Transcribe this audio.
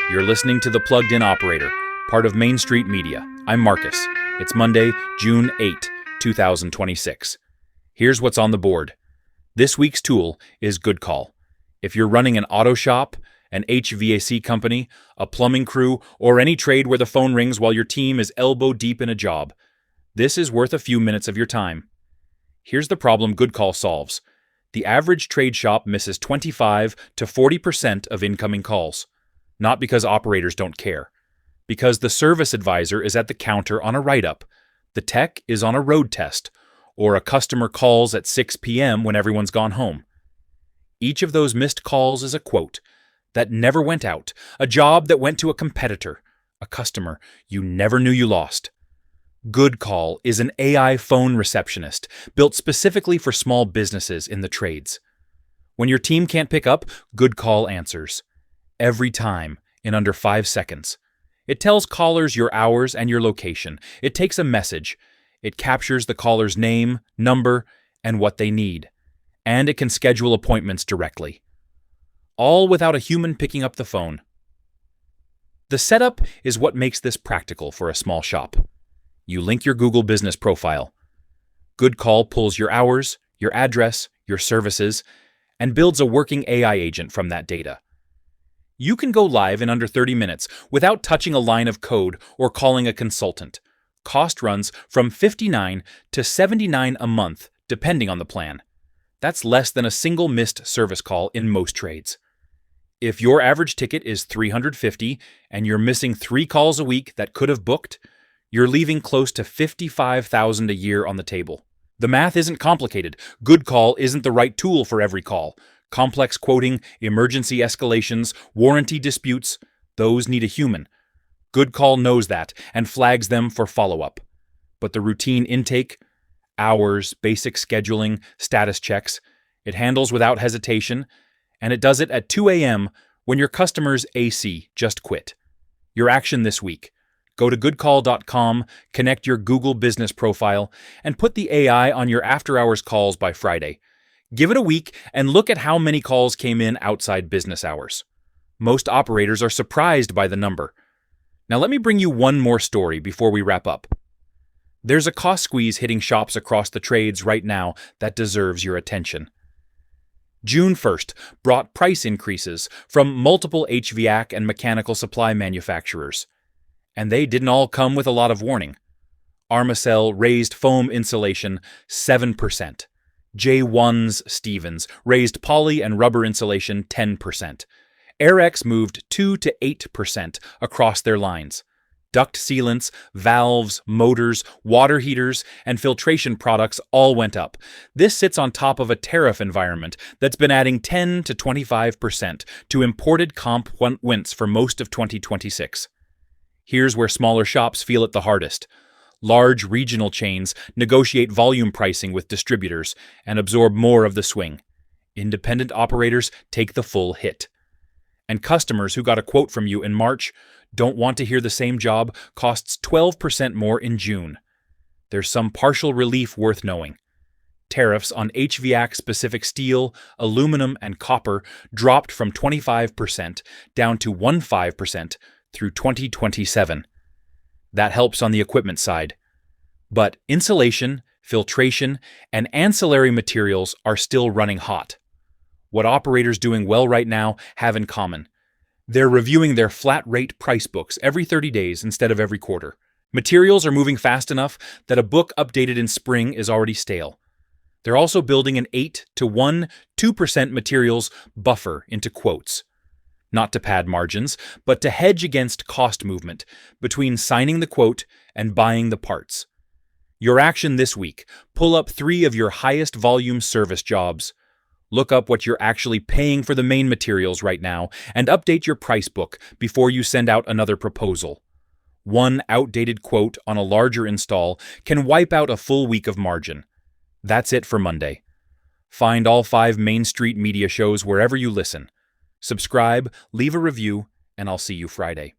You're listening to The Plugged In Operator, part of Main Street Media. I'm Marcus. It's Monday, June 8, 2026. Here's what's on the board. This week's tool is Goodcall. If you're running an auto shop, an HVAC company, a plumbing crew, or any trade where the phone rings while your team is elbow deep in a job, this is worth a few minutes of your time. Here's the problem Goodcall solves. The average trade shop misses 25 to 40% of incoming calls. Not because operators don't care. Because the service advisor is at the counter on a write-up, the tech is on a road test, or a customer calls at 6 p.m. when everyone's gone home. Each of those missed calls is a quote that never went out, a job that went to a competitor, a customer you never knew you lost. Goodcall is an AI phone receptionist built specifically for small businesses in the trades. When your team can't pick up, Goodcall answers. Every time, in under 5 seconds. It tells callers your hours and your location. It takes a message. It captures the caller's name, number, and what they need. And it can schedule appointments directly. All without a human picking up the phone. The setup is what makes this practical for a small shop. You link your Google business profile. Goodcall pulls your hours, your address, your services, and builds a working AI agent from that data. You can go live in under 30 minutes without touching a line of code or calling a consultant. Cost runs from $59 to $79 a month, depending on the plan. That's less than a single missed service call in most trades. If your average ticket is $350 and you're missing 3 calls a week that could have booked, you're leaving close to $55,000 a year on the table. The math isn't complicated. Goodcall isn't the right tool for every call. Complex quoting, emergency escalations, warranty disputes, those need a human. Goodcall knows that and flags them for follow-up. But the routine intake, hours, basic scheduling, status checks, it handles without hesitation, and it does it at 2 a.m. when your customer's AC just quit. Your action this week. Go to goodcall.com, connect your Google business profile, and put the AI on your after-hours calls by Friday. Give it a week and look at how many calls came in outside business hours. Most operators are surprised by the number. Now let me bring you one more story before we wrap up. There's a cost squeeze hitting shops across the trades right now that deserves your attention. June 1st brought price increases from multiple HVAC and mechanical supply manufacturers. And they didn't all come with a lot of warning. Armacell raised foam insulation 7%. J1's Stevens raised poly and rubber insulation 10%. Airex moved 2 to 8% across their lines. Duct sealants, valves, motors, water heaters, and filtration products all went up. This sits on top of a tariff environment that's been adding 10 to 25% to imported comp wins for most of 2026. Here's where smaller shops feel it the hardest. Large regional chains negotiate volume pricing with distributors and absorb more of the swing. Independent operators take the full hit. And customers who got a quote from you in March don't want to hear the same job costs 12% more in June. There's some partial relief worth knowing. Tariffs on HVAC-specific steel, aluminum, and copper dropped from 25% down to 15% through 2027. That helps on the equipment side. But insulation, filtration, and ancillary materials are still running hot. What operators doing well right now have in common. They're reviewing their flat rate price books every 30 days instead of every quarter. Materials are moving fast enough that a book updated in spring is already stale. They're also building an 8 to 2% materials buffer into quotes. Not to pad margins, but to hedge against cost movement between signing the quote and buying the parts. Your action this week: pull up 3 of your highest volume service jobs. Look up what you're actually paying for the main materials right now and update your price book before you send out another proposal. One outdated quote on a larger install can wipe out a full week of margin. That's it for Monday. Find all 5 Main Street Media shows wherever you listen. Subscribe, leave a review, and I'll see you Friday.